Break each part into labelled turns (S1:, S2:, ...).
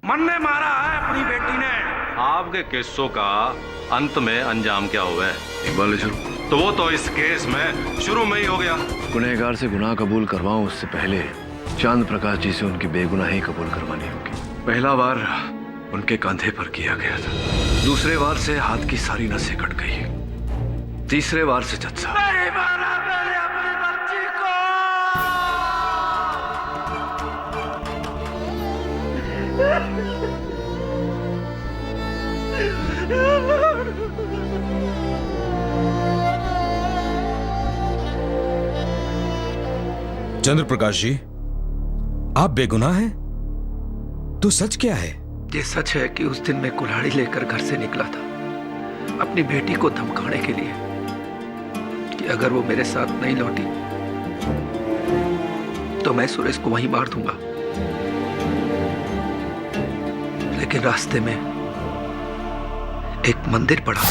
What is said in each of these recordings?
S1: मन ने मारा है अपनी बेटी ने।
S2: आपके केसों का अंत में अंजाम क्या हुआ है?
S3: इकबाल शुरू
S2: तो वो तो इस केस में शुरू में ही हो गया।
S3: गुनहगार से गुनाह कबूल करवाऊं उससे पहले चांद प्रकाश जी से उनकी बेगुनाही कबूल करवानी होगी। पहला वार उनके कंधे पर किया गया था, दूसरे वार से हाथ की सारी नसें कट गई, तीसरे वार से जत्सा।
S1: नहीं मारा मैंने अपनी बच्ची को।
S4: चंद्र प्रकाश जी, आप बेगुनाह हैं? तो सच क्या है?
S1: ये सच है कि उस दिन मैं कुल्हाड़ी लेकर घर से निकला था अपनी बेटी को धमकाने के लिए कि अगर वो मेरे साथ नहीं लौटी तो मैं सुरेश को वहीं मार दूंगा। लेकिन रास्ते में एक मंदिर पड़ा,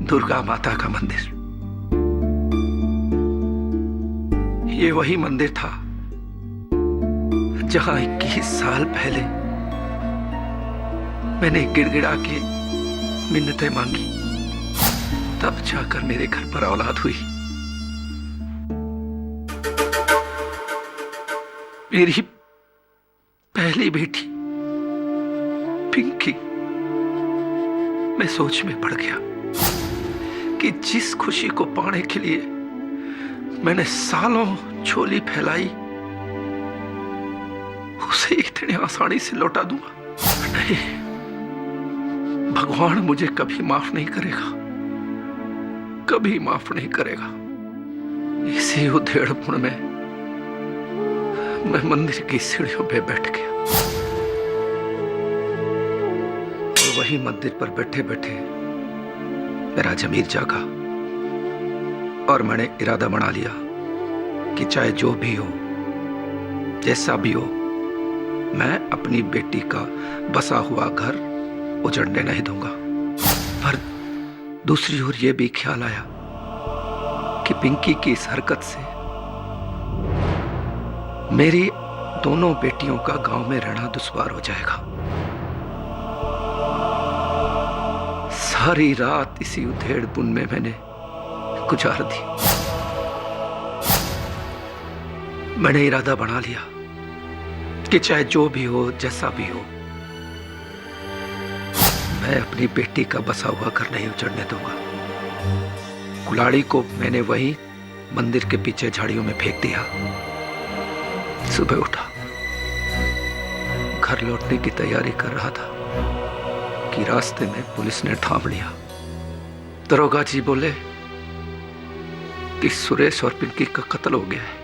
S1: दुर्गा माता का मंदिर। ये वही मंदिर था जहां 21 साल पहले मैंने गिड़गिड़ा के मिन्नतें मांगी, तब जाकर मेरे घर पर औलाद हुई। मेरी पहली बेटी पिंकी। मैं सोच में पड़ गया कि जिस खुशी को पाने के लिए मैंने सालों झोली फैलाई उसे इतनी आसानी से लौटा दूंगा? नहीं, भगवान मुझे कभी माफ नहीं करेगा, कभी माफ नहीं करेगा। इसी उधेड़पुण में मैं मंदिर की सीढ़ियों पे बैठ गया और वही मंदिर पर बैठे बैठे मेरा जमीर जागा और मैंने इरादा बना लिया कि चाहे जो भी हो, जैसा भी हो, मैं अपनी बेटी का बसा हुआ घर उजड़ने नहीं दूंगा। पर दूसरी ओर यह भी ख्याल आया कि पिंकी की इस हरकत से मेरी दोनों बेटियों का गांव में रहना दुश्वार हो जाएगा। सारी रात इसी उधेड़पुन में मैंने गुजार दी। मैंने इरादा बना लिया कि चाहे जो भी हो, जैसा भी हो, मैं अपनी बेटी का बसा हुआ घर नहीं उजड़ने दूंगा। कुल्हाड़ी को मैंने वहीं मंदिर के पीछे झाड़ियों में फेंक दिया। सुबह उठा, घर लौटने की तैयारी कर रहा था कि रास्ते में पुलिस ने थाम लिया। दरोगा जी बोले कि सुरेश और पिंकी का कत्ल हो गया है।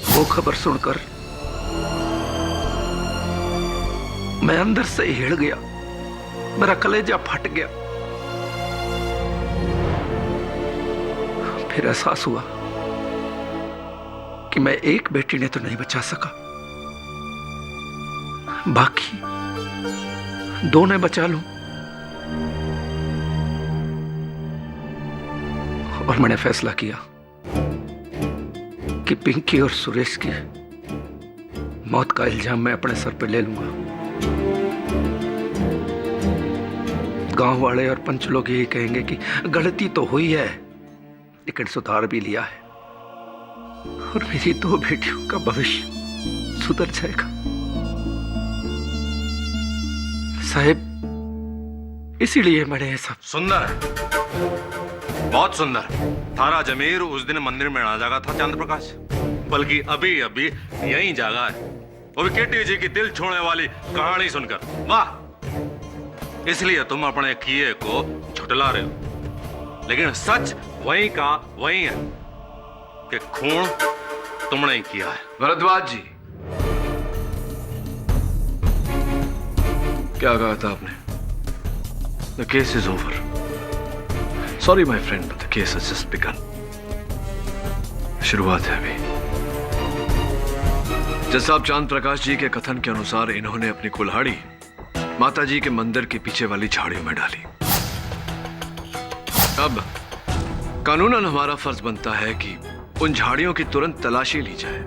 S1: वो खबर सुनकर मैं अंदर से ही हिल गया, मेरा कलेजा फट गया। फिर एहसास हुआ कि मैं एक बेटी ने तो नहीं बचा सका, बाकी दो ने बचा लूं। और मैंने फैसला किया कि पिंकी और सुरेश की मौत का इल्जाम मैं अपने सर पर ले लूंगा। गांव वाले और पंच लोग यही कहेंगे कि गलती तो हुई है लेकिन सुधार भी लिया है और मेरी दो बेटियों का भविष्य सुधर जाएगा। साहब, इसीलिए मैंने सब
S2: सुंदर, बहुत सुंदर। थारा जमीर उस दिन मंदिर में ना जागा था चंद्र प्रकाश, बल्कि अभी अभी यहीं जागा है, वो भी केटी जी की दिल छोड़ने वाली कहानी सुनकर। वाह! इसलिए तुम अपने किए को झुटला रहे हो, लेकिन सच वहीं का वहीं है कि खून तुमने ही किया है।
S3: भरद्वाज जी, क्या कहा था आपने? The case is over. Sorry my friend, but the case has just begun. शुरुआत है अभी। जज साहब, चांद प्रकाश जी के कथन के अनुसार इन्होंने अपनी कुल्हाड़ी माता जी के मंदिर के पीछे वाली झाड़ियों में डाली। अब कानूनन हमारा फर्ज बनता है कि उन झाड़ियों की तुरंत तलाशी ली जाए।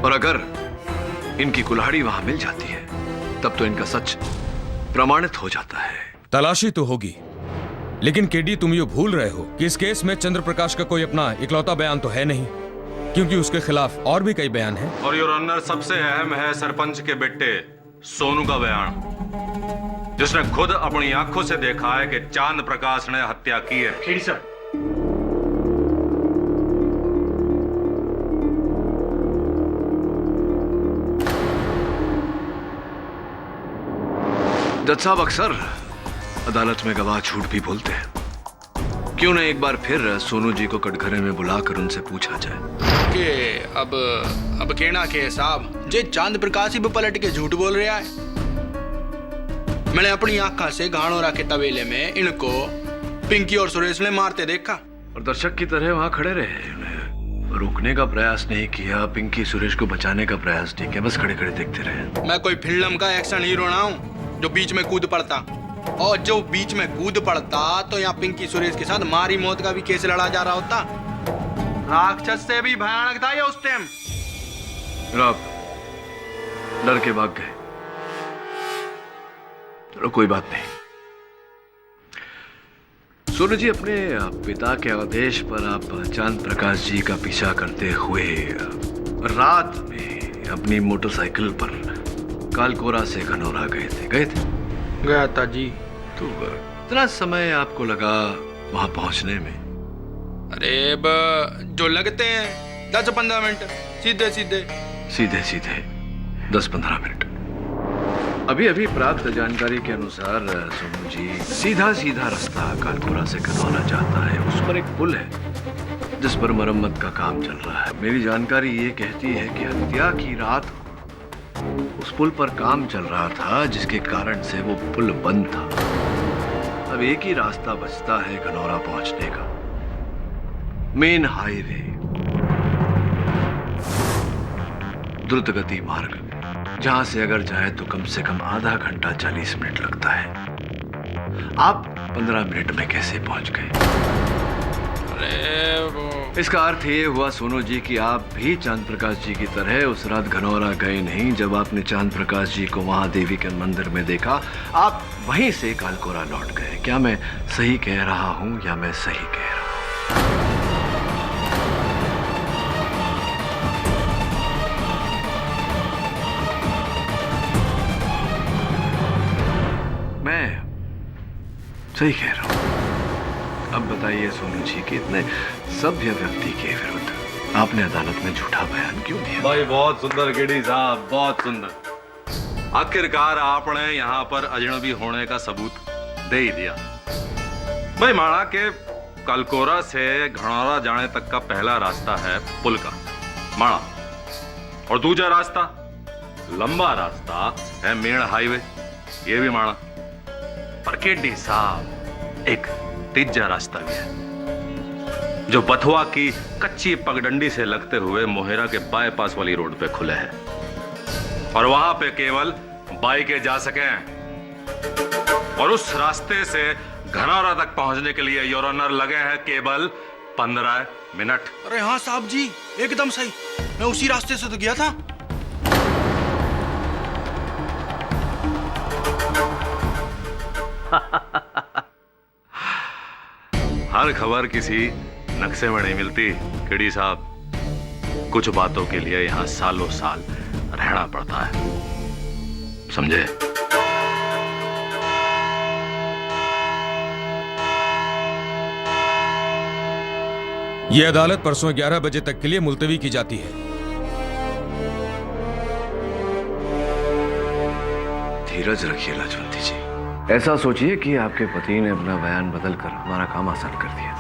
S3: और अगर इनकी कुल्हाड़ी वहां मिल जाती है तब तो इनका सच प्रमाणित हो जाता है।
S4: तलाशी तो होगी, लेकिन केडी तुम ये भूल रहे हो कि इस केस में चंद्र प्रकाश का कोई अपना इकलौता बयान तो है नहीं, क्योंकि उसके खिलाफ और भी कई बयान हैं।
S2: और योर ऑनर, सबसे अहम है सरपंच के बेटे सोनू का बयान, जिसने खुद अपनी आंखों से देखा है कि चांद प्रकाश ने हत्या की है।
S5: खेड़ी सर,
S3: जज साहब, अक्सर अदालत में गवाह झूठ भी बोलते हैं। क्यों न एक बार फिर सोनू जी को कटघरे में बुलाकर उनसे पूछा जाए
S5: कि अब कहना के साहब जे चांद प्रकाश ही पलट के झूठ बोल रहा है। मैंने अपनी आंखों से घाणोरा के तबेले में इनको पिंकी और सुरेश ने मारते देखा।
S3: और दर्शक की तरह वहां खड़े रहे, उन्हें रोकने का प्रयास नहीं किया, पिंकी सुरेश को बचाने का प्रयास नहीं किया, बस खड़े खड़े देखते रहे।
S5: मैं कोई फिल्म का एक्शन हीरो ना हूँ जो बीच में कूद पड़ता, और जो बीच में कूद पड़ता तो यहाँ पिंकी सुरेश के साथ मारी मौत का भी केस लड़ा जा रहा होता। राक्षस से भी भयानक था ये उस टाइम।
S3: आप डर के भाग गए, चलो कोई बात नहीं। सोनू जी, अपने पिता के आदेश पर आप चांद प्रकाश जी का पीछा करते हुए रात में अपनी मोटरसाइकिल पर कालकोरा से घनौरा गए थे?
S5: गया था जी।
S3: तो इतना समय आपको लगा वहां पहुंचने में?
S5: अरे जो लगते हैं 10-15 मिनट, सीधे
S3: सीधे 10-15 मिनट। अभी अभी प्राप्त जानकारी के अनुसार सोनू जी, सीधा रास्ता कालकोरा से घनौरा जाता है। उस पर एक पुल है जिस पर मरम्मत का काम चल रहा है। मेरी जानकारी ये कहती है कि हत्या की रात उस पुल पर काम चल रहा था, जिसके कारण से वो पुल बंद था। अब एक ही रास्ता बचता है घनौरा पहुंचने का, मेन हाईवे, द्रुत गति मार्ग, जहां से अगर जाए तो कम से कम आधा घंटा 40 मिनट लगता है। आप 15 मिनट में कैसे पहुंच गए? इसका अर्थ ये हुआ सोनू जी कि आप भी चांद प्रकाश जी की तरह उस रात घनौरा गए नहीं। जब आपने चांद प्रकाश जी को वहां देवी के मंदिर में देखा, आप वहीं से कालकोरा लौट गए। क्या मैं सही कह रहा हूं या मैं सही कह रहा हूं? मैं सही कह रहा हूं। अब बताइए सोनू जी कि इतने सभ्य व्यक्ति के विरुद्ध आपने अदालत में झूठा बयान क्यों दिया?
S2: भाई बहुत सुंदर केडी साहब, बहुत सुंदर। आखिरकार आपने यहाँ पर अजनबी होने का सबूत दे ही दिया। भाई माना के कालकोरा से घनौरा जाने तक का पहला रास्ता है पुल का, माना, और दूसरा रास्ता, लंबा रास्ता है मेन हाईवे, ये भी माना। पर केडी साहब, एक तीसरा रास्ता भी है जो बथुआ की कच्ची पगडंडी से लगते हुए मोहेरा के बाईपास वाली रोड पे खुले है, और वहां पे केवल बाइकें जा सकें। और उस रास्ते से घनौरा तक पहुंचने के लिए योर ऑनर लगे हैं केवल 15 मिनट।
S5: अरे हाँ साहब जी, एकदम सही, मैं उसी रास्ते से तो गया था।
S2: हर खबर किसी नक्शे में नहीं मिलती केडी साहब। कुछ बातों के लिए यहां सालों साल रहना पड़ता है, समझे?
S4: यह अदालत परसों 11 बजे तक के लिए मुलतवी की जाती है।
S3: धीरज रखिए लाजवंती जी। ऐसा सोचिए कि आपके पति ने अपना बयान बदलकर हमारा काम आसान कर दिया।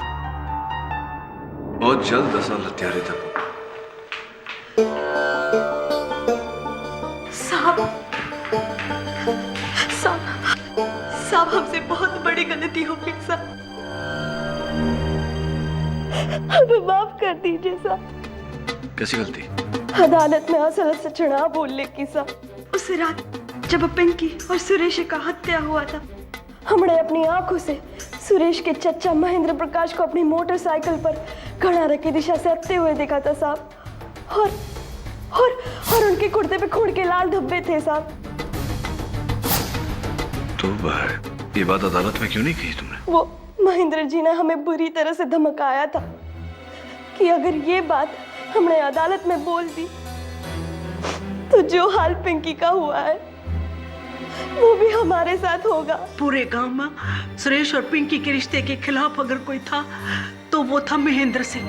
S3: बहुत जल्द असल हत्यारे तक।
S6: साहब हमसे बहुत बड़ी गलती हो गई साहब, हमें माफ कर दीजिए साहब।
S3: कैसी गलती?
S6: अदालत में असल सचना बोलने की साहब। उस रात जब पिंकी और सुरेश का हत्या हुआ था, हमने अपनी आंखों से सुरेश के चचा महेंद्र प्रकाश को अपनी मोटरसाइकिल पर घनारा की दिशा से आते हुए देखा था साहब। और उनके कुर्ते पे खून के लाल धब्बे थे साहब।
S3: तो ये बात अदालत में क्यों नहीं कही तुमने?
S6: वो महेंद्र जी ने हमें बुरी तरह से धमकाया था कि अगर ये बात हमने अदालत में बोल दी तो जो हाल पिंकी का हुआ है वो भी हमारे साथ होगा।
S7: पूरे गांव में सुरेश और पिंकी के रिश्ते के खिलाफ अगर कोई था तो वो था महेंद्र सिंह।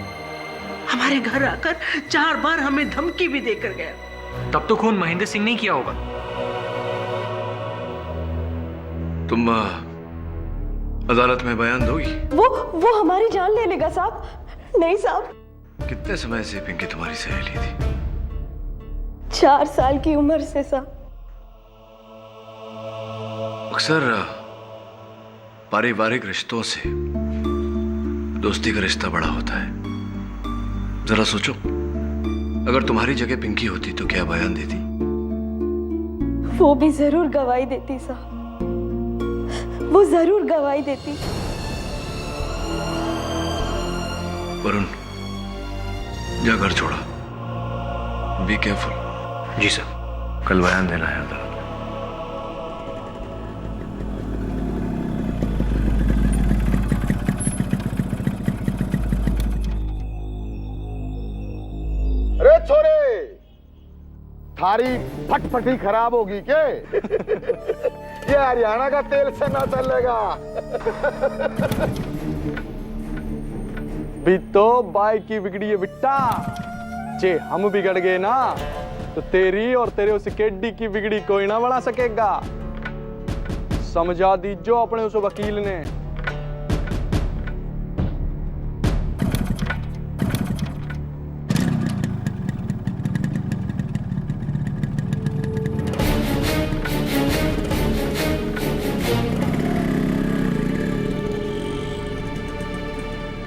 S7: हमारे घर आकर 4 बार हमें धमकी भी देकर गया।
S8: तब तो खून महेंद्र सिंह ने किया होगा।
S3: तुम अदालत में बयान दोगी?
S6: वो हमारी जान ले लेगा साहब। नहीं साहब।
S3: कितने समय से पिंकी तुम्हारी सहेली थी?
S6: 4 साल की उम्र से साहब।
S3: अक्सर पारिवारिक रिश्तों से दोस्ती का रिश्ता बड़ा होता है। जरा सोचो, अगर तुम्हारी जगह पिंकी होती तो क्या बयान देती?
S6: वो भी जरूर गवाही देती साहब, वो जरूर गवाही देती।
S3: वरुण, जा घर छोड़ा। Be careful.
S8: जी सर।
S3: कल बयान देना है अदालत में।
S9: अरे छोरे, थारी फटफटी खराब होगी क्या? ये हरियाणा का तेल से ना चलेगा।
S10: भी तो बाइक की बिगड़ी है बिट्टा। जे हम बिगड़ गए ना तो तेरी और तेरे उस केडी की बिगड़ी कोई ना बना सकेगा। समझा दीजो अपने उस वकील ने।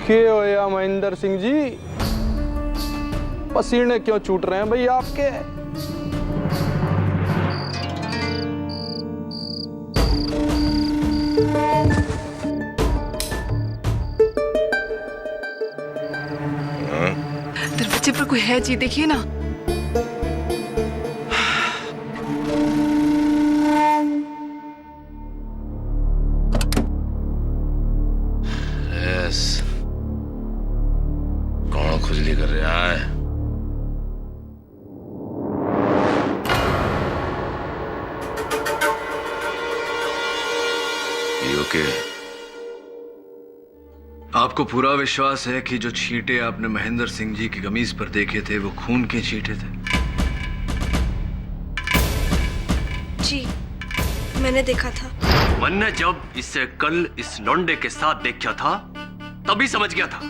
S10: क्या होया महेंद्र सिंह जी? पसीने क्यों छूट रहे हैं भाई आपके?
S11: दरवाजे पर कोई है जी, देखिए ना।
S2: कौन खुजली कर रहा है?
S3: ओके। आपको पूरा विश्वास है कि जो छींटे आपने महेंद्र सिंह जी की कमीज पर देखे थे वो खून के छींटे थे?
S6: जी, मैंने देखा था।
S12: मैंने जब इसे कल इस लौंडे के साथ देखा था तभी समझ गया था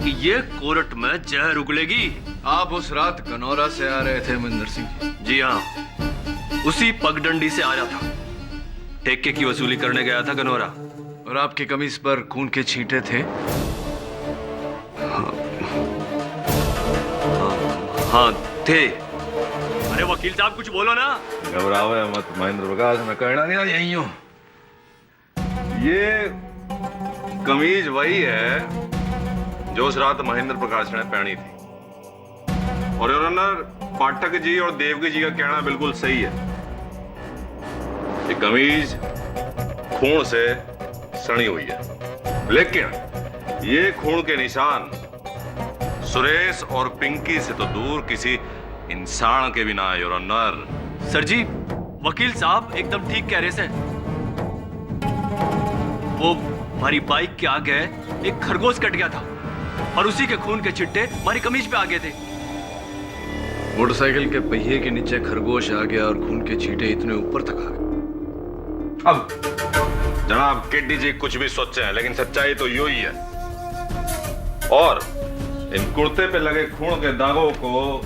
S12: कि ये कोर्ट में जहर उगलेगी।
S3: आप उस रात कनौरा से आ रहे थे महेंद्र सिंह जी?
S12: जी हाँ, उसी पगडंडी से आ रहा था। ठेके की वसूली करने गया था कनौरा।
S3: और आपकी कमीज पर खून के छींटे थे?
S12: हाँ थे। अरे वकील साहब कुछ बोलो ना।
S2: घबरावे मत महेंद्र प्रकाश, मैं कहना नहीं यही हूं। ये कमीज वही है जो उस रात महेंद्र प्रकाश ने पहनी थी। और योर ऑनर, पाठक जी और देवगी जी का कहना बिल्कुल सही है। ये कमीज खून से सनी हुई है, लेकिन ये खून के निशान सुरेश और पिंकी से तो दूर किसी इंसान के भी ना है, योर ऑनर।
S12: सर जी, वकील साहब एकदम ठीक कह रहे थे। वो हमारी बाइक के आगे एक खरगोश कट गया था और उसी के खून के छिट्टे हमारी कमीज पे आ गए थे।
S3: मोटरसाइकिल के पहिए के नीचे खरगोश आ गया और खून के छींटे इतने ऊपर तक आ गए।
S2: अब जनाब केडी जी कुछ भी सोचे हैं, लेकिन सच्चाई तो यू ही है। और इन कुर्ते पे लगे खून के दागों को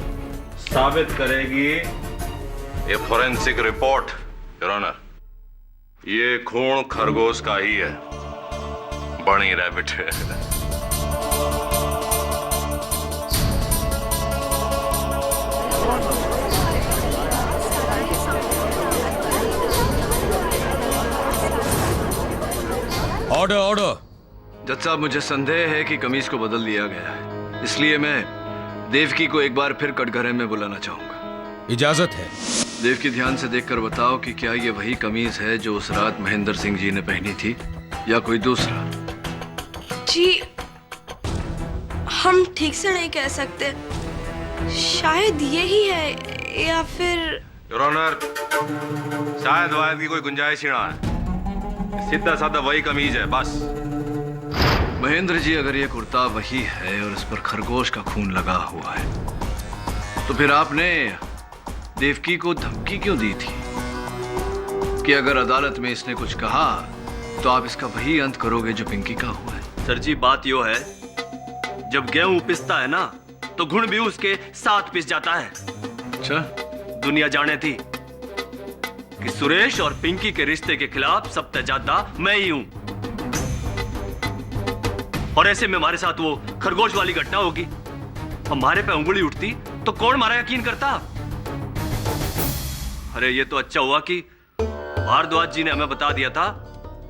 S2: साबित करेगी ये फोरेंसिक रिपोर्ट, योर ऑनर। ये खून खरगोश का ही है, बनी रैबिट है।
S4: Order order.
S3: जज साहब, मुझे संदेह है कि कमीज को बदल दिया गया है, इसलिए मैं देवकी को एक बार फिर कटघरे में बुलाना चाहूंगा।
S4: इजाजत है।
S3: देवकी, ध्यान से देखकर बताओ कि क्या ये वही कमीज है जो उस रात महेंद्र सिंह जी ने पहनी थी या कोई दूसरा?
S6: जी हम ठीक से नहीं कह सकते, शायद यही है या फिर।
S2: योर ऑनर, शायद वायद की कोई गुंजाइश ही ना है, सीधा साधा वही कमीज है बस।
S3: महेंद्र जी, अगर ये कुर्ता वही है और इस पर खरगोश का खून लगा हुआ है, तो फिर आपने देवकी को धमकी क्यों दी थी कि अगर अदालत में इसने कुछ कहा तो आप इसका वही अंत करोगे जो पिंकी का हुआ है?
S12: सर जी, बात यो है, जब गेहूं पिसता है ना तो घुन भी उसके साथ पिस जाता है।
S3: अच्छा,
S12: दुनिया जाने थी कि सुरेश और पिंकी के रिश्ते के खिलाफ सबसे ज्यादा मैं ही हूं, और ऐसे में हमारे साथ वो खरगोश वाली घटना होगी, हमारे पे उंगली उठती तो कौन हमारा यकीन करता? अरे ये तो अच्छा हुआ कि भारद्वाज जी ने हमें बता दिया था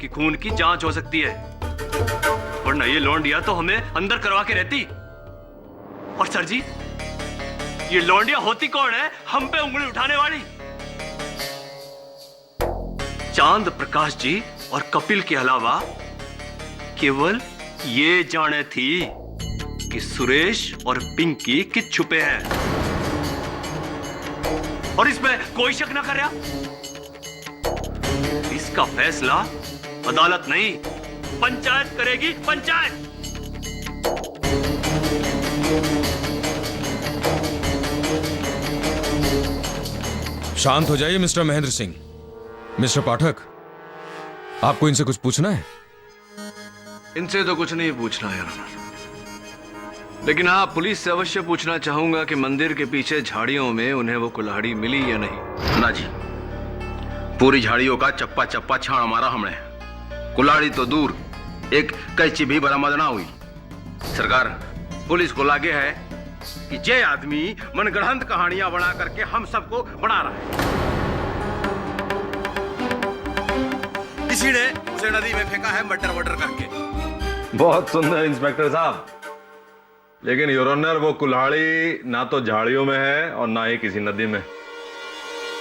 S12: कि खून की जांच हो सकती है, वरना ये लौंडिया तो हमें अंदर करवा के रहती। और सर जी, ये लौंडिया होती कौन है हम पे उंगली उठाने वाली? चांद प्रकाश जी और कपिल के अलावा केवल ये जाने थी कि सुरेश और पिंकी किस छुपे हैं, और इसमें कोई शक ना कर रहा। इसका फैसला अदालत नहीं, पंचायत करेगी, पंचायत।
S4: शांत हो जाइए मिस्टर महेंद्र सिंह। मिस्टर पाठक, आपको इनसे कुछ पूछना है?
S3: इनसे तो कुछ नहीं पूछना है, लेकिन हाँ, पुलिस से अवश्य पूछना चाहूंगा कि मंदिर के पीछे झाड़ियों में उन्हें वो कुल्हाड़ी मिली या नहीं।
S1: ना जी, पूरी झाड़ियों का चप्पा चप्पा छाण मारा हमने, कुल्हाड़ी तो दूर, एक कैंची भी बरामद ना हुई। सरकार, पुलिस को लागे है कि ये आदमी मनगढ़ंत कहानियां बना करके हम सबको बना रहा है। किसी ने उसे नदी में फेंका है मर्डर वर्डर करके।
S2: बहुत सुंदर इंस्पेक्टर साहब, लेकिन योर ऑनर, वो कुल्हाड़ी ना तो झाड़ियों में है और ना ही किसी नदी में।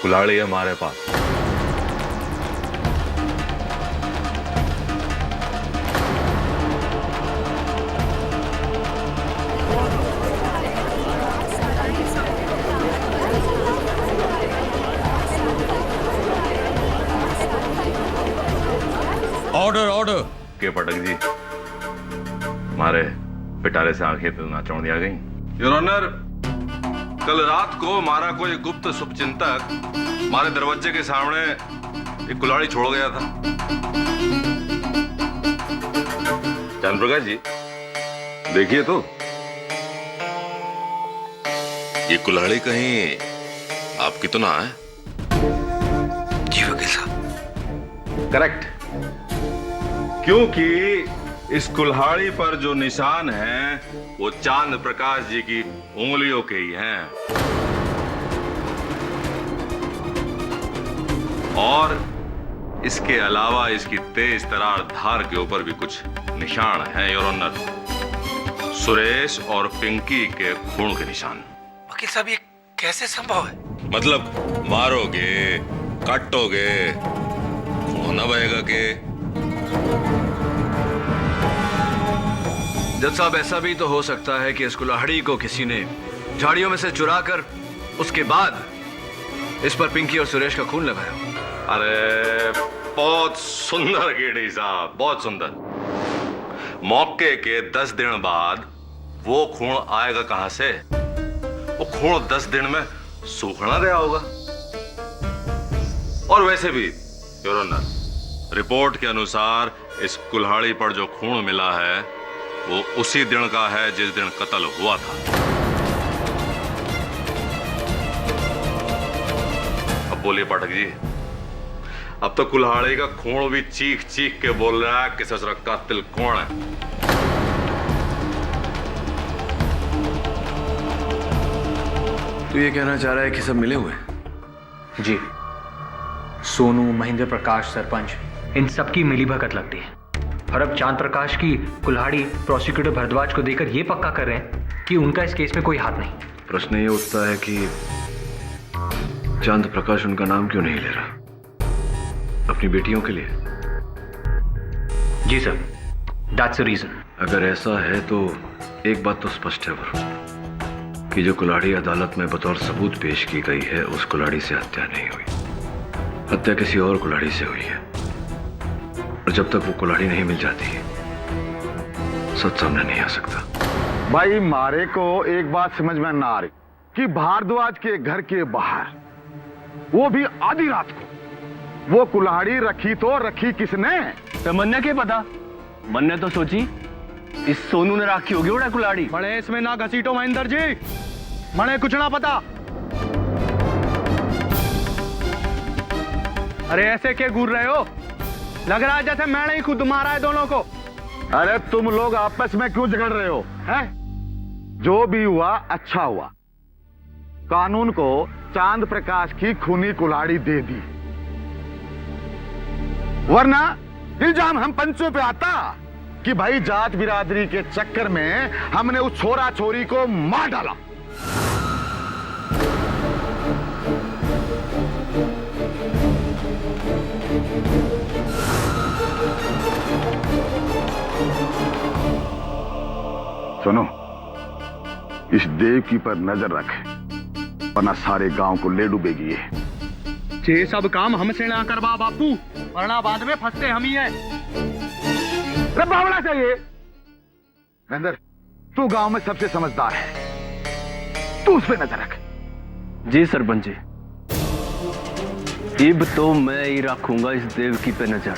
S2: कुल्हाड़ी है हमारे पास।
S4: Order order.
S2: के पटक जी, हमारे पिटारे से आंखें तो ना चौड़ दिया गई। योर ऑनर, कल रात को हमारा कोई गुप्त शुभचिंतक हमारे दरवाजे के सामने एक कुल्हाड़ी छोड़ गया था। चंद्र प्रकाश जी, देखिए तो, ये कुल्हाड़ी कहीं आपकी तो ना है?
S1: जी वकील साहब,
S2: करेक्ट, क्योंकि इस कुल्हाड़ी पर जो निशान हैं वो चांद प्रकाश जी की उंगलियों के ही हैं, और इसके अलावा इसकी तेज तरार धार के ऊपर भी कुछ निशान हैं योर ऑनर, सुरेश और पिंकी के खून के निशान।
S1: वकील साहब, ये कैसे संभव है?
S2: मतलब मारोगे, काटोगे, खून न बहेगा के?
S3: जज साहब, ऐसा भी तो हो सकता है कि इस कुल्हाड़ी को किसी ने झाड़ियों में से चुरा कर उसके बाद इस पर पिंकी और सुरेश का खून लगाया।
S2: अरे बहुत सुंदर गेडी साहब, बहुत सुंदर। मौके के 10 दिन बाद वो खून आएगा कहां से? वो खून 10 दिन में सूखना गया होगा। और वैसे भी योर ऑनर, रिपोर्ट के अनुसार इस कुल्हाड़ी पर जो खून मिला है वो उसी दिन का है जिस दिन कत्ल हुआ था। अब बोलिए पाठक जी, अब तो कुल्हाड़ी का खून भी चीख चीख के बोल रहा है कि ससुरा कातिल कौन है।
S3: तो ये कहना चाह रहा है कि सब मिले हुए?
S8: जी, सोनू, महेंद्र प्रकाश, सरपंच, इन सबकी मिलीभगत लगती है। और अब चांद प्रकाश की कुल्हाड़ी प्रोसिक्यूटर भारद्वाज को देकर यह पक्का कर रहे हैं कि उनका इस केस में कोई हाथ नहीं।
S3: प्रश्न ये उठता है कि चांद प्रकाश उनका नाम क्यों नहीं ले रहा? अपनी बेटियों के लिए?
S8: जी सर, दैट्स द रीजन।
S3: अगर ऐसा है तो एक बात तो स्पष्ट है वरुण, कि जो कुल्हाड़ी अदालत में बतौर सबूत पेश की गई है उस कुल्हाड़ी से हत्या नहीं हुई। हत्या किसी और कुल्हाड़ी से हुई है, और जब तक वो कुल्हाड़ी नहीं मिल जाती सच सामने नहीं आ सकता।
S9: भाई मारे को एक बात समझ में ना आ रही कि भारद्वाज के घर के बाहर, वो भी आधी रात को, वो कुल्हाड़ी रखी तो रखी किसने?
S12: तो मन्ने के पता, मन्ने तो सोची इस सोनू ने राखी होगी उड़ा कुल्हाड़ी।
S10: बड़े इसमें ना घसीटो महेंद्र जी, मने कुछ ना पता। अरे ऐसे क्या घूर रहे हो? लग रहा है जैसे मैंने ही खुद मारा है दोनों को।
S9: अरे तुम लोग आपस में क्यों झगड़ रहे हो? हैं? जो भी हुआ अच्छा हुआ। कानून को चांद प्रकाश की खूनी कुल्हाड़ी दे दी, वरना इल्जाम हम पंचों पे आता कि भाई जात बिरादरी के चक्कर में हमने उस छोरा छोरी को मार डाला। सुनो, इस देवकी पर नजर रख, वरना सारे गांव को ले डूबेगी ये।
S10: ये सब काम हमसे ना करवा बापू, वरना बाद में फंसते हम ही हैं।
S9: बावड़ा चाहिए। महेंद्र, तू गांव में सबसे समझदार है, तू उस पे नजर रख।
S12: जी सरपंच जी, इब तो मैं ही रखूंगा इस देवकी पे नजर।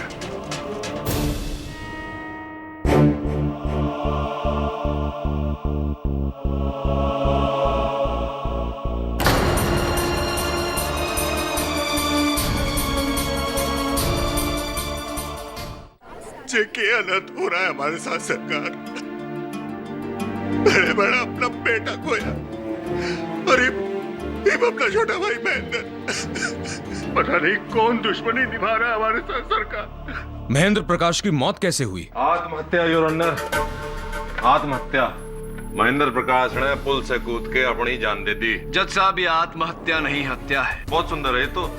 S13: के अनर्थ हो रहा है हमारे साथ सरकार। बड़े बड़ा अपना बेटा खोया, और ये अपना छोटा भाई महेंद्र, पता नहीं कौन दुश्मनी निभा रहा है हमारे साथ सरकार।
S4: महेंद्र प्रकाश की मौत कैसे हुई?
S2: आत्महत्या योर ऑनर, आत्महत्या। महेंद्र प्रकाश ने पुल से कूद के अपनी जान दे दी।
S12: जज साहब, ये आत्महत्या नहीं हत्या है।
S2: बहुत सुंदर है तो।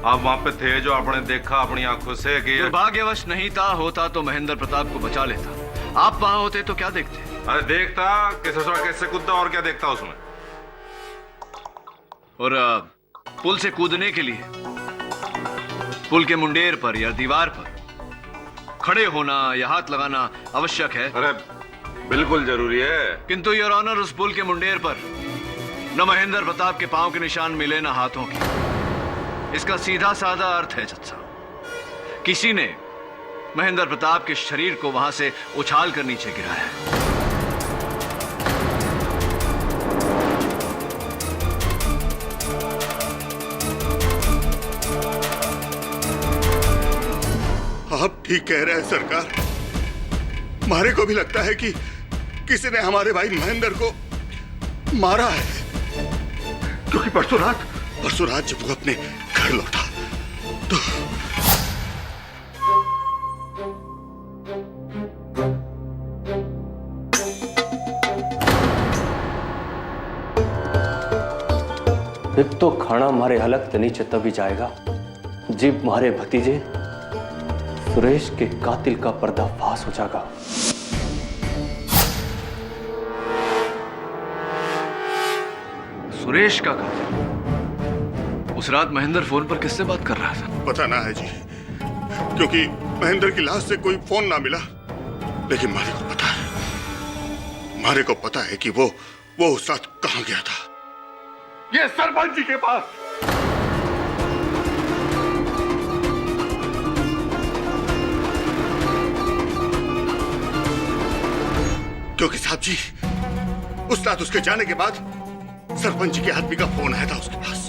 S2: आप वहां पे थे जो आपने देखा अपनी आंखों से कि
S12: दुर्भाग्यवश नहीं था, होता तो महेंद्र प्रताप को बचा लेता। आप वहां होते तो क्या देखते?
S2: अरे देखता कैसे कूदता, और क्या देखता उसमें।
S12: और पुल से कूदने के लिए पुल के मुंडेर पर या दीवार पर खड़े होना या हाथ लगाना आवश्यक है।
S2: अरे बिल्कुल जरूरी है।
S12: किंतु योर ऑनर, उस पुल के मुंडेर पर न महेंद्र प्रताप के पांव के निशान मिले न हाथों के। इसका सीधा साधा अर्थ है जज साहब, किसी ने महेंद्र प्रताप के शरीर को वहां से उछाल कर नीचे गिराया है।
S13: आप ठीक कह रहे हैं सरकार। हमारे को भी लगता है कि किसी ने हमारे भाई महेंद्र को मारा है, क्योंकि परसों रात जब वो अपने घर लौटा तो
S12: एक तो खाना हमारे हलक के नीचे तभी जाएगा जब हमारे भतीजे सुरेश के कातिल का पर्दाफाश हो जाएगा। सुरेश का कातिल? उस रात महेंद्र फोन पर किससे बात कर रहा था?
S13: पता ना है जी, क्योंकि महेंद्र की लाश से कोई फोन ना मिला। लेकिन मारे को पता है कि वो उस रात कहां गया था। ये सरपंच जी के पास। क्योंकि साहब जी, उस रात उसके जाने के बाद सरपंच जी के आदमी का फोन आया था उसके पास।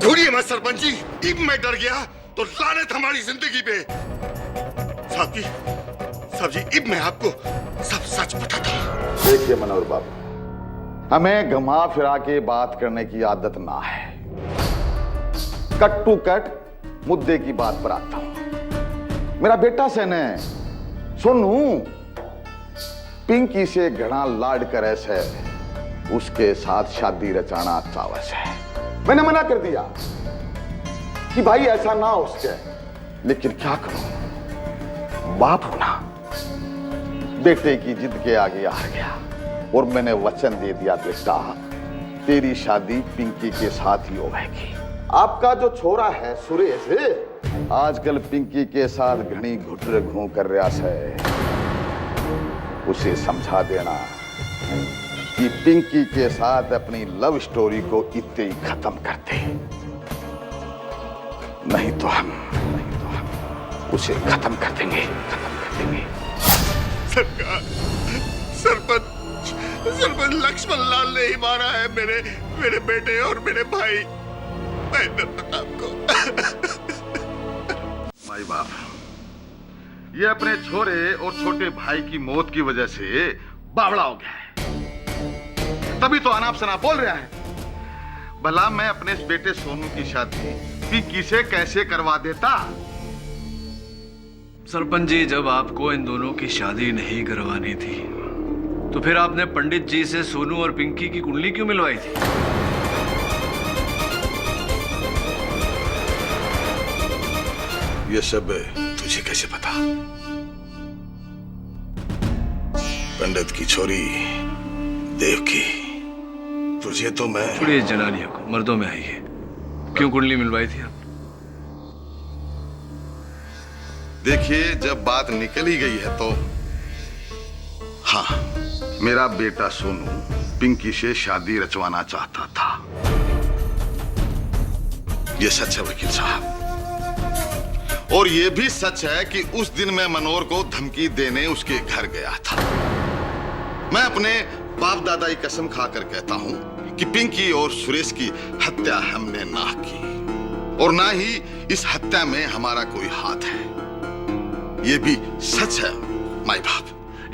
S13: घूरिए मत सरपंच जी, इब मैं डर गया तो लानत हमारी जिंदगी पे। साहब जी, इब मैं आपको सब सच बताता हूं।
S9: देखिए मनोहर बाबू, हमें घुमा फिरा के बात करने की आदत ना है। कट टू कट मुद्दे की बात पर आता हूं। मेरा बेटा सेन है सोनू, पिंकी से घना लाड करे से उसके साथ शादी रचाना चावस है। मैंने मना कर दिया कि भाई ऐसा ना हो सके, लेकिन क्या करूं, बाप हूं ना। बेटे की जिद के आगे हार गया और मैंने वचन दे दिया, बेटा तेरी शादी पिंकी के साथ ही होगी। आपका जो छोरा है सुरेश आजकल पिंकी के साथ घनी घुटर घूं कर रहा है, उसे समझा देना कि पिंकी के साथ अपनी लव स्टोरी को इतने ही खत्म कर दे, नहीं तो हम उसे खत्म कर देंगे।
S13: सरकार, सरपंच लक्ष्मण लाल ने ही मारा है मेरे बेटे और मेरे भाई महेंद्र प्रताप को।
S9: माई बाप, ये अपने छोरे और छोटे भाई की मौत की वजह से बावड़ा हो गया है, तभी तो अनाप शनाप बोल रहा है। भला मैं अपने इस बेटे सोनू की शादी पिंकी से कैसे करवा देता?
S3: सरपंच जी, जब आपको इन दोनों की शादी नहीं करवानी थी तो फिर आपने पंडित जी से सोनू और पिंकी की कुंडली क्यों मिलवाई थी?
S13: ये सब तुझे कैसे पता? पंडित की छोरी देवकी, तुझे तो मैं।
S3: छोड़िए जनानियों को, मर्दों में आई है। क्यों कुंडली मिलवाई थी आप?
S9: देखिए, जब बात निकल ही गई है तो हाँ, मेरा बेटा सोनू पिंकी से शादी रचवाना चाहता था। ये सच है वकील साहब, और ये भी सच है कि उस दिन मैं मनोहर को धमकी देने उसके घर गया था। मैं अपने बाप दादा की कसम खाकर कहता हूं कि पिंकी और सुरेश की हत्या हमने ना की, और ना ही इस हत्या में हमारा कोई हाथ है। ये भी सच है माई बाप।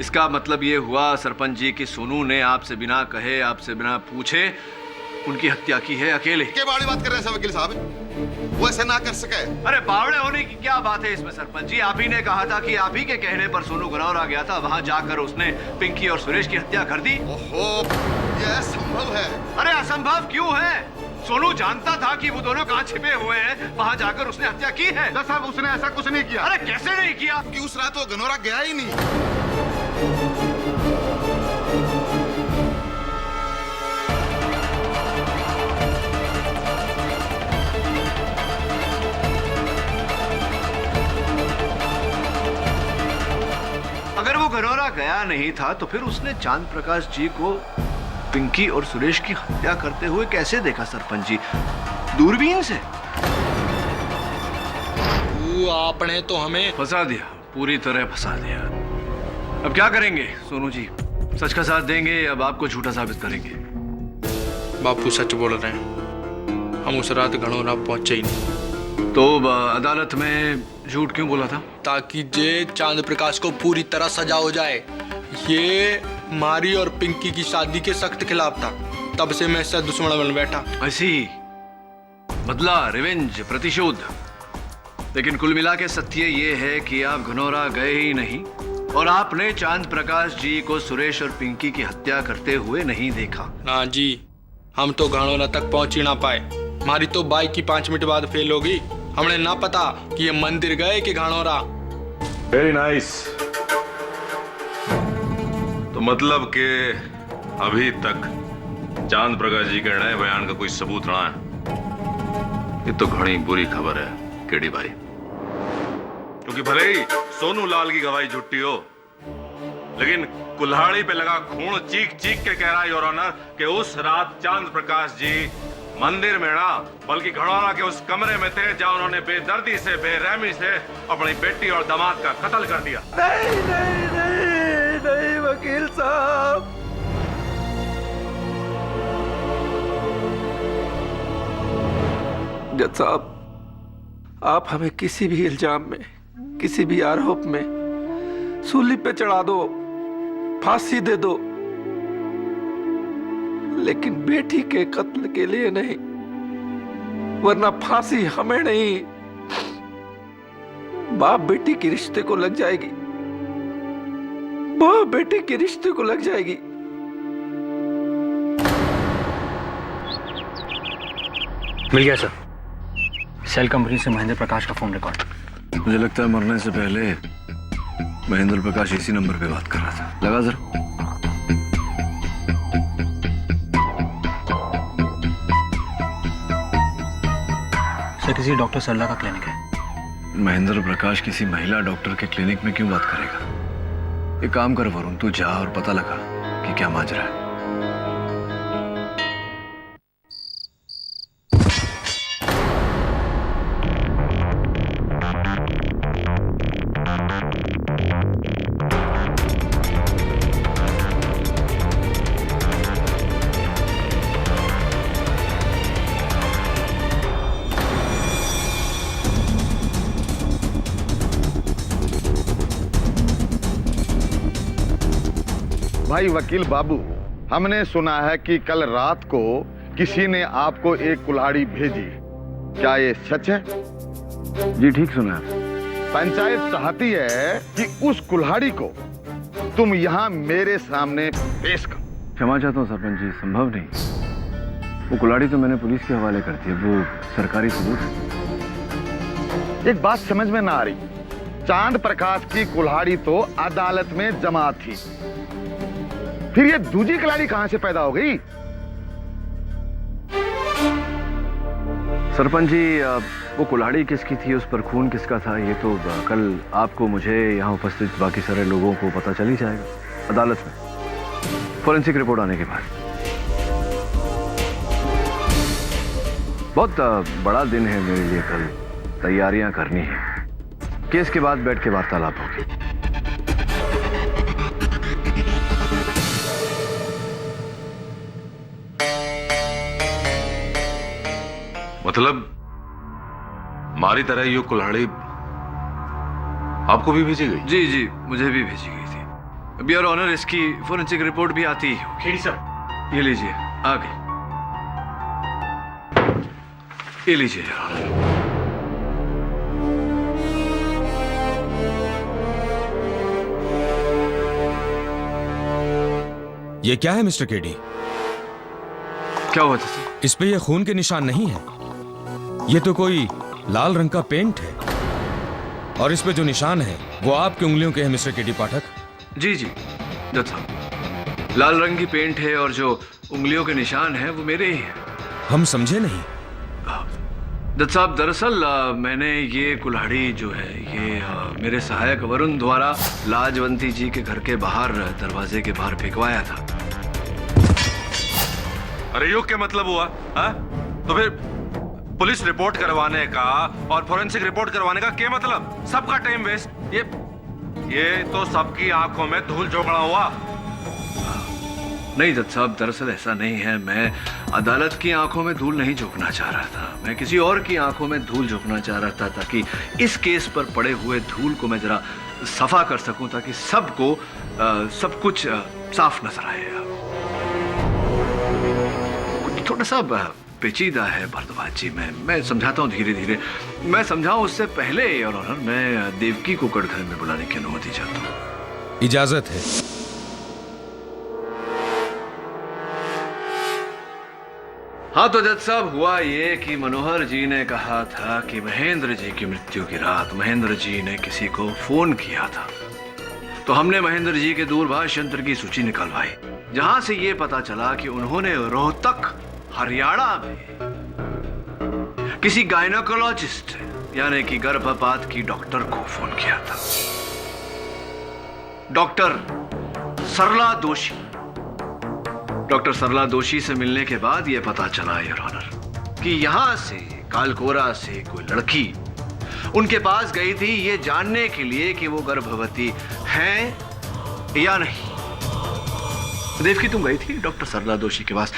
S3: इसका मतलब ये हुआ सरपंच जी कि सोनू ने आपसे बिना कहे, आपसे बिना पूछे उनकी हत्या की है अकेले।
S9: क्या बावड़ी बात कर रहे हैं वकील साहब? वो ऐसे ना कर सके।
S3: अरे बावड़े होने की क्या बात है इसमें सरपंच जी? आप ही ने कहा था कि आप ही के कहने पर सोनू गनौरा गया था, वहां जाकर उसने पिंकी और सुरेश की हत्या कर दी।
S9: ओहो, ये असंभव है।
S3: अरे असंभव क्यों है? सोनू जानता था कि वो दोनों कहां छिपे हुए हैं, वहां जाकर उसने हत्या की है।
S9: साहब, उसने ऐसा कुछ नहीं किया।
S3: अरे कैसे नहीं किया?
S9: कि उस रात वो गनौरा गया ही नहीं।
S3: अगर वो गनौरा गया नहीं था तो फिर उसने चांद प्रकाश जी को पिंकी और सुरेश की हत्या करते हुए कैसे देखा सरपंच जी? दूरबीन से?
S5: आपने तो हमें
S3: फंसा दिया, पूरी तरह फंसा दिया। अब क्या करेंगे सोनू जी? सच का साथ देंगे या अब आपको झूठा साबित करेंगे?
S5: बापू सच बोल रहे हैं, हम उस रात गनौरा पहुंचे ही नहीं।
S3: तो अदालत में झूठ क्यों बोला था?
S5: ताकि जे चांद प्रकाश को पूरी तरह सजा हो जाए। ये मारी और पिंकी की शादी के सख्त खिलाफ था, तब से मैं इससे दुश्मन बन बैठा।
S3: ऐसी बदला, रिवेंज, प्रतिशोध। लेकिन कुल मिला के सत्य ये है कि आप घनौरा गए ही नहीं और आपने चांद प्रकाश जी को सुरेश और पिंकी की हत्या करते हुए नहीं देखा।
S5: ना जी, हम तो घनौरा तक पहुंच ही ना पाए। हमारी तो बाइक की 5 मिनट बाद फेल होगी। हमने ना पता कि ये मंदिर गए कि घनौरा।
S2: Very nice. तो मतलब कि अभी तक चांद प्रकाश जी के नए बयान का कोई सबूत ना है। ये तो घनी बुरी खबर है केडी भाई, क्योंकि भले ही सोनू लाल की गवाही झूठी हो, लेकिन कुल्हाड़ी पे लगा खून चीख चीख के कह रहा है योर ऑनर कि उस रात चांद प्रकाश जी मंदिर में ना बल्कि घनौरा के उस कमरे में थे जहां उन्होंने बेदर्दी से, बेरहमी से अपनी बेटी और दामाद का कत्ल कर दिया।
S1: नहीं नहीं नहीं नहीं वकील साहब, जज साहब, आप हमें किसी भी इल्जाम में, किसी भी आरोप में सूली पे चढ़ा दो, फांसी दे दो, लेकिन बेटी के कत्ल के लिए नहीं, वरना फांसी हमें नहीं, बाप बेटी के रिश्ते को लग जाएगी, बाप बेटी के रिश्ते को लग जाएगी।
S8: मिल गया सर, सेल कंपनी से महेंद्र प्रकाश का फोन रिकॉर्ड।
S3: मुझे लगता है मरने से पहले महेंद्र प्रकाश इसी नंबर पे बात कर रहा था। लगा जरा।
S8: सर किसी डॉक्टर सरला का क्लिनिक है।
S3: महेंद्र प्रकाश किसी महिला डॉक्टर के क्लिनिक में क्यों बात करेगा? एक काम कर वरुण, तू जा और पता लगा कि क्या माजरा है।
S9: भाई वकील बाबू, हमने सुना है कि कल रात को किसी ने आपको एक कुल्हाड़ी भेजी, क्या ये सच है?
S3: जी ठीक सुना है।
S9: पंचायत चाहती है कि उस कुल्हाड़ी को तुम यहाँ मेरे सामने पेश करो।
S3: क्षमा चाहता हूँ सरपंच जी, संभव नहीं। वो कुल्हाड़ी तो मैंने पुलिस के हवाले कर दी है, वो सरकारी सबूत है।
S9: एक बात समझ में ना आ रही, चांद प्रकाश की कुल्हाड़ी तो अदालत में जमा थी, फिर ये दूसरी कुल्हाड़ी कहां से पैदा हो गई?
S3: सरपंच जी, वो कुल्हाड़ी किसकी थी, उस पर खून किसका था, ये तो कल आपको, मुझे, यहाँ उपस्थित बाकी सारे लोगों को पता चल ही जाएगा अदालत में, फोरेंसिक रिपोर्ट आने के बाद। बहुत बड़ा दिन है मेरे लिए कल, तैयारियां करनी है। केस के बाद बैठ के वार्तालाप होगी।
S2: मतलब हमारी तरह ये कुल्हाड़ी आपको भी भेजी गई?
S3: जी जी, मुझे भी भेजी गई थी। अब योर ऑनर, इसकी फोरेंसिक रिपोर्ट भी आती ही होगी।
S8: खेड़ी सर,
S3: ये लीजिए, आ गई। ये लीजिए योर ऑनर।
S4: ये क्या है मिस्टर केडी?
S3: क्या हुआ था?
S4: इस पे ये खून के निशान नहीं है, ये तो कोई लाल रंग का पेंट है, और इस पे जो निशान है वो आपकी उंगलियों के हैं मिस्टर केडी पाठक।
S3: जी जी जज साहब, लाल रंग की पेंट है और जो उंगलियों के निशान हैं वो मेरे ही हैं।
S4: हम समझे नहीं।
S3: जज साहब, दरअसल मैंने ये कुल्हाड़ी जो है ये मेरे सहायक वरुण द्वारा लाजवंती जी के घर के बाहर, दरवाजे के बाहर फेंकवाया था।
S2: अरे युग क्या मतलब हुआ हा? तो फिर पुलिस रिपोर्ट करवाने का और फोरेंसिक रिपोर्ट करवाने का क्या मतलब? सबका टाइम वेस्ट। ये तो सबकी आंखों में धूल झोंकड़ा हुआ।
S3: नहीं जज साहब, दरअसल ऐसा नहीं है। मैं अदालत की आंखों में धूल नहीं झोंकना चाह रहा था, मैं किसी और की आंखों में धूल झोंकना चाह रहा था, ताकि इस केस पर पड़े हुए धूल को मैं जरा सफा कर सकूं, ताकि सबको सब कुछ साफ नजर आए। कुछ थोड़ा सा पेचीदा है भरद्वाज जी, मैं समझाता हूँ धीरे धीरे। मैं समझाऊं उससे पहले और ऑनर, मैं देवकी को कटघरे में बुलाने की अनुमति चाहता हूँ।
S4: इजाजत है।
S3: हाँ तो जज साहब, हुआ ये कि मनोहर जी ने कहा था कि महेंद्र जी की मृत्यु की रात महेंद्र जी ने किसी को फोन किया था, तो हमने महेंद्र जी के दूरभाष यंत्र की सूची निकलवाई, जहां से ये पता चला कि उन्होंने रोहतक हरियाणा में किसी गायनोकोलॉजिस्ट यानी कि गर्भपात की डॉक्टर को फोन किया था, डॉक्टर सरला दोषी। डॉक्टर सरला दोषी से मिलने के बाद यह पता चला योर ऑनर कि यहां से कालकोरा से कोई लड़की उनके पास गई थी ये जानने के लिए कि वो गर्भवती हैं या नहीं। देवकी, तुम गई थी डॉक्टर सरला दोषी के पास?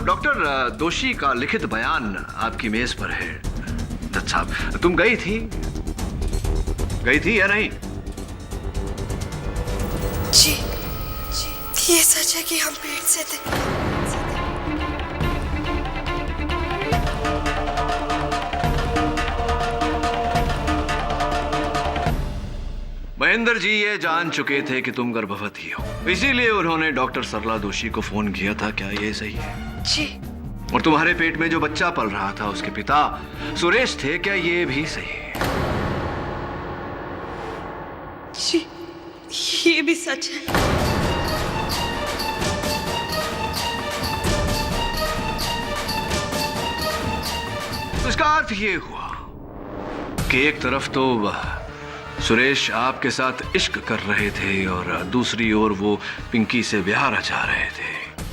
S3: डॉक्टर दोषी का लिखित बयान आपकी मेज पर है जज साहब, तुम गई थी या नहीं?
S6: जी, ये सच है कि हम पेट से थे।
S3: महेंद्र जी ये जान चुके थे कि तुम गर्भवती हो, इसीलिए उन्होंने डॉक्टर सरला दोषी को फोन किया था, क्या ये सही है?
S6: जी,
S3: और तुम्हारे पेट में जो बच्चा पल रहा था उसके पिता सुरेश थे, क्या ये भी सही है?
S6: जी, ये भी सच है।
S3: तो इसका अर्थ ये हुआ कि एक तरफ तो सुरेश आपके साथ इश्क कर रहे थे और दूसरी ओर वो पिंकी से ब्याह रचा रहे थे,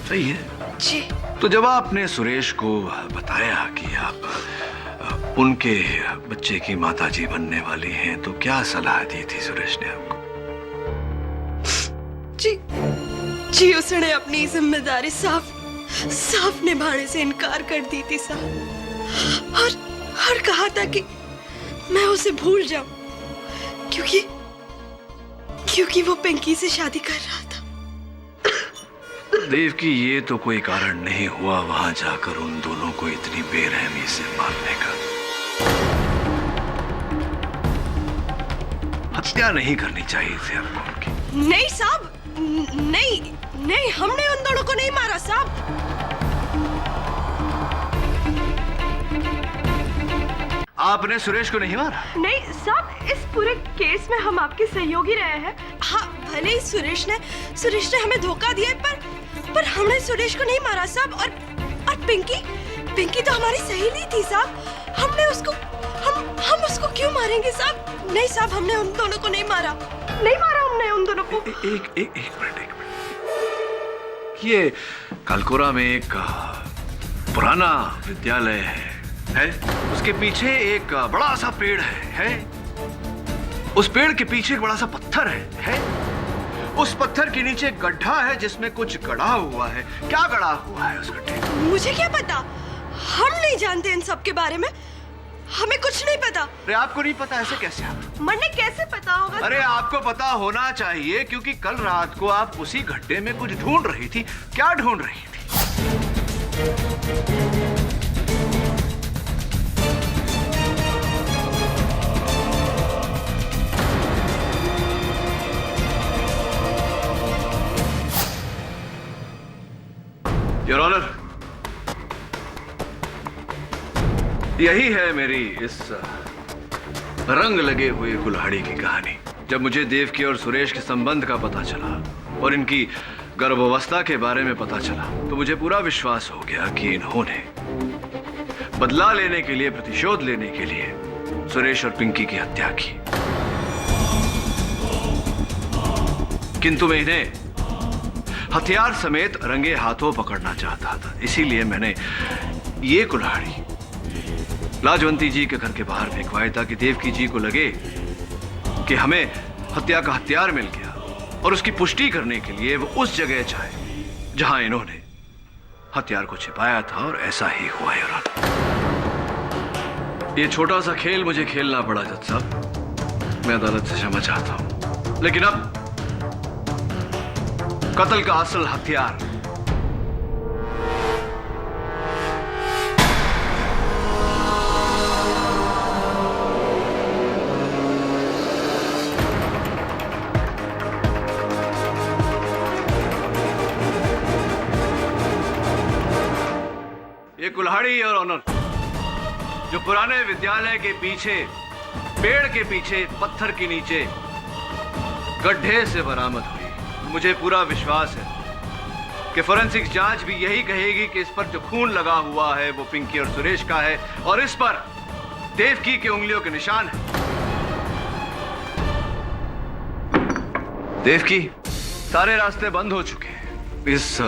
S3: सही है?
S6: जी।
S3: तो जब आपने सुरेश को बताया कि आप उनके बच्चे की माताजी बनने वाली हैं, तो क्या सलाह दी थी सुरेश ने आपको?
S6: जी, उसने अपनी जिम्मेदारी साफ निभाने से इनकार कर दी थी साहब, और कहा था कि मैं उसे भूल जाऊं, क्योंकि वो पिंकी से शादी कर रहा था।
S3: देव की ये तो कोई कारण नहीं हुआ वहां जाकर उन दोनों को इतनी बेरहमी से मारने का। हत्या नहीं करनी चाहिए थी आपको उनकी।
S6: नहीं साहब, नहीं, हमने उन दोनों को नहीं मारा साहब।
S3: आपने सुरेश को नहीं मारा?
S6: नहीं साहब, इस पूरे केस में हम आपके सहयोगी रहे हैं। हाँ, भले ही सुरेश ने हमें धोखा दिया, पर हमने सुरेश को नहीं मारा साहब। और पिंकी तो हमारी सहेली थी साहब। हम उसको क्यों मारेंगे साहब? नहीं साहब, हमने उन दोनों को नहीं मारा हमने उन दोनों को।
S3: एक मिनट। ये कालकोरा में एक पुराना विद्यालय है, उसके पीछे एक बड़ा सा पेड़ है, उस पेड़ के पीछे एक बड़ा सा पत्थर है, उस पत्थर के नीचे एक गड्ढा है जिसमें कुछ गड़ा हुआ है। क्या गड़ा हुआ है उस गड्ढे में?
S6: मुझे क्या पता, हम नहीं जानते इन सब के बारे में, हमें कुछ नहीं पता।
S3: अरे आपको नहीं पता, ऐसे कैसे?
S6: मन्ने कैसे पता होगा?
S3: अरे आपको पता होना चाहिए, क्योंकि कल रात को आप उसी गड्ढे में कुछ ढूंढ रही थी। क्या ढूंढ रही थी? योर ऑनर, यही है मेरी इस रंग लगे हुए कुल्हाड़ी की कहानी। जब मुझे देवकी और सुरेश के संबंध का पता चला और इनकी गर्भावस्था के बारे में पता चला, तो मुझे पूरा विश्वास हो गया कि इन्होंने बदला लेने के लिए, प्रतिशोध लेने के लिए सुरेश और पिंकी की हत्या की। किंतु मैं इन्हें हथियार समेत रंगे हाथों पकड़ना चाहता था, इसीलिए मैंने ये कुल्हाड़ी लाजवंती जी के घर के बाहर फेंकवाई, ताकि देवकी जी को लगे कि हमें हत्या का हथियार मिल गया, और उसकी पुष्टि करने के लिए वो उस जगह जाए जहां इन्होंने हथियार को छिपाया था, और ऐसा ही हुआ। ये छोटा सा खेल मुझे खेलना पड़ा जज साहब, मैं अदालत से क्षमा चाहता हूं, लेकिन अब कत्ल का असल हथियार ये कुल्हाड़ी और ऑनर जो पुराने विद्यालय के पीछे, पेड़ के पीछे, पत्थर के नीचे गड्ढे से बरामद हुई। मुझे पूरा विश्वास है कि फोरेंसिक जांच भी यही कहेगी कि इस पर जो खून लगा हुआ है वो पिंकी और सुरेश का है, और इस पर देवकी के उंगलियों के निशान है। देवकी, सारे रास्ते बंद हो चुके हैं। इस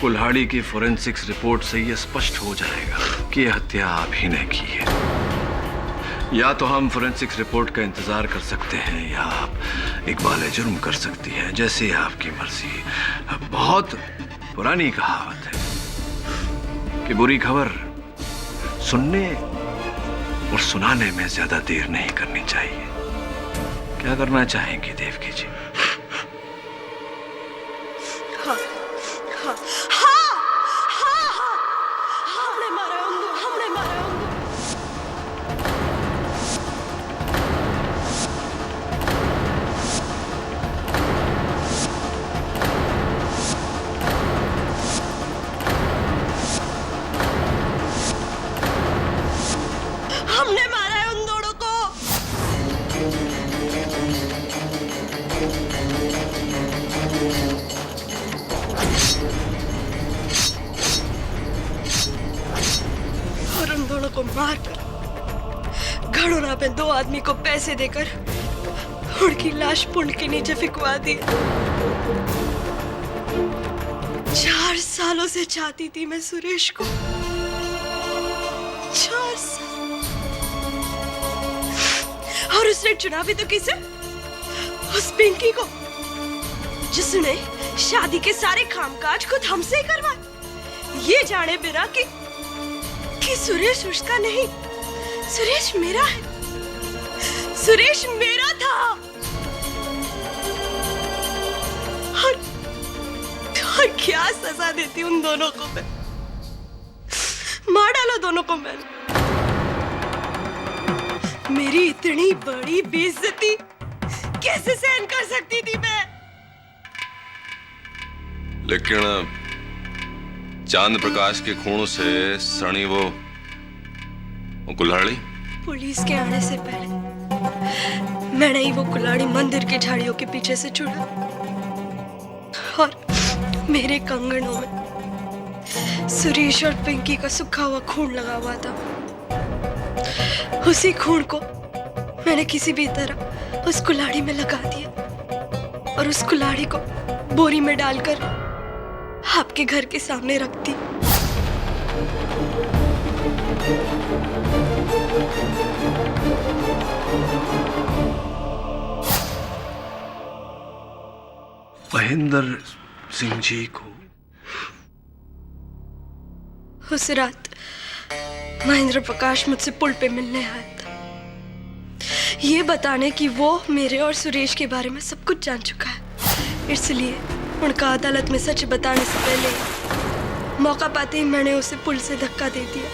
S3: कुल्हाड़ी की फोरेंसिक्स रिपोर्ट से यह स्पष्ट हो जाएगा कि यह हत्या आप ही ने की है। या तो हम फोरेंसिक्स रिपोर्ट का इंतजार कर सकते हैं, या आप इकबाल जुर्म कर सकती हैं, जैसे आपकी मर्जी। बहुत पुरानी कहावत है कि बुरी खबर सुनने और सुनाने में ज्यादा देर नहीं करनी चाहिए। क्या करना चाहेंगी देवकी जी?
S6: को मारकर घड़ोरा पे 2 आदमी को पैसे देकर उनकी लाश पुंड के नीचे फिकवा दी। 4 सालों से चाहती थी मैं सुरेश को, 4 साल। और उसने चुना भी तो किसे? उस पिंकी को, जिसने शादी के सारे कामकाज खुद हमसे ही करवाए, ये जाने बिना कि सुरेश उसका नहीं, सुरेश मेरा है, सुरेश मेरा था। और क्या सजा देती उन दोनों को मैं? मार डाला दोनों को मैंने। मेरी इतनी बड़ी बेइज्जती कैसे सहन कर सकती थी मैं?
S2: लेकिन चांद प्रकाश के खून से सनी वो कुल्हाड़ी,
S6: पुलिस के आने से पहले मैंने ही वो कुल्हाड़ी मंदिर के झाड़ियों के पीछे से छुड़ा और मेरे कंगनों में सुरेश और पिंकी का सूखा हुआ खून लगा हुआ था। उसी खून को मैंने किसी भी तरह उस कुल्हाड़ी में लगा दिया और उस कुल्हाड़ी को बोरी में डालकर आपके घर के सामने रख दी।
S3: महेंद्र सिंह जी को
S6: उस रात महेंद्र प्रकाश मुझसे पुल पे मिलने आया था, ये बताने कि वो मेरे और सुरेश के बारे में सब कुछ जान चुका है। इसलिए उनका अदालत में सच बताने से पहले मौका पाते ही मैंने उसे पुल से धक्का दे दिया।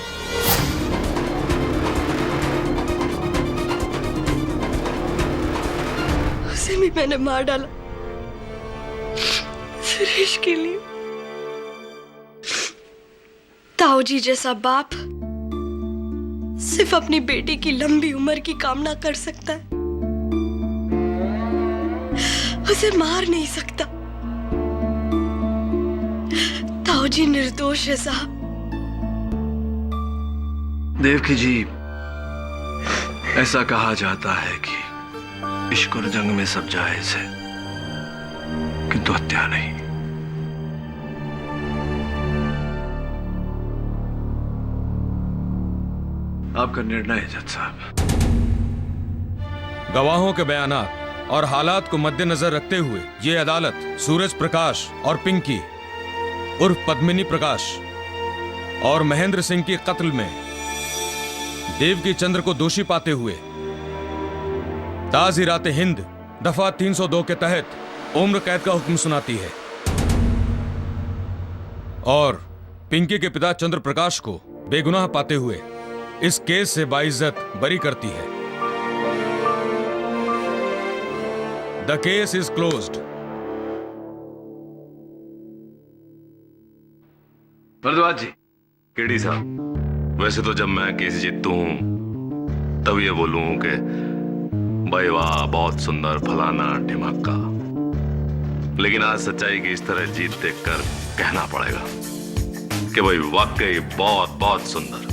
S6: उसे भी मैंने मार डाला सुरेश के लिए। ताऊजी जैसा बाप सिर्फ अपनी बेटी की लंबी उम्र की कामना कर सकता है, उसे मार नहीं सकता। ताऊजी निर्दोष है साहब।
S3: देवकी जी, ऐसा कहा जाता है कि इश्क और जंग में सब जायज है, किंतु हत्या नहीं। आपका निर्णय है जज साहब।
S4: गवाहों के बयानात और हालात को मद्देनजर रखते हुए ये अदालत सूरज प्रकाश और पिंकी उर्फ पद्मिनी प्रकाश और महेंद्र सिंह की कत्ल में देवकी चंद्र को दोषी पाते हुए ताज़ीरात हिंद दफा 302 के तहत उम्र कैद का हुक्म सुनाती है और पिंकी के पिता चंद्र प्रकाश को बेगुनाह पाते हुए इस केस से बाइज्जत बरी करती है। The case is closed.
S3: Bharadwaj ji.
S2: KD साहब, वैसे तो जब मैं केस जीतू हूं तब ये बोलूं कि भाई वाह बहुत सुंदर फलाना ढिमाका, लेकिन आज सच्चाई की इस तरह जीत देखकर कहना पड़ेगा कि भाई वाकई बहुत बहुत सुंदर।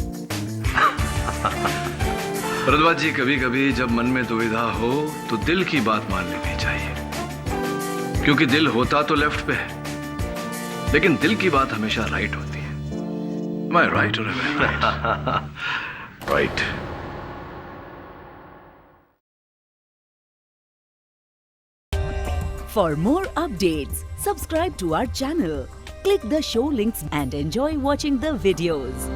S3: भरद्वाज जी, कभी कभी जब मन में दुविधा हो तो दिल की बात मान लेनी चाहिए, क्योंकि दिल होता तो लेफ्ट पे है, लेकिन दिल की बात हमेशा राइट होती है। मैं राइट और right.
S14: For more updates, subscribe to our channel, click the show links and enjoy watching the videos.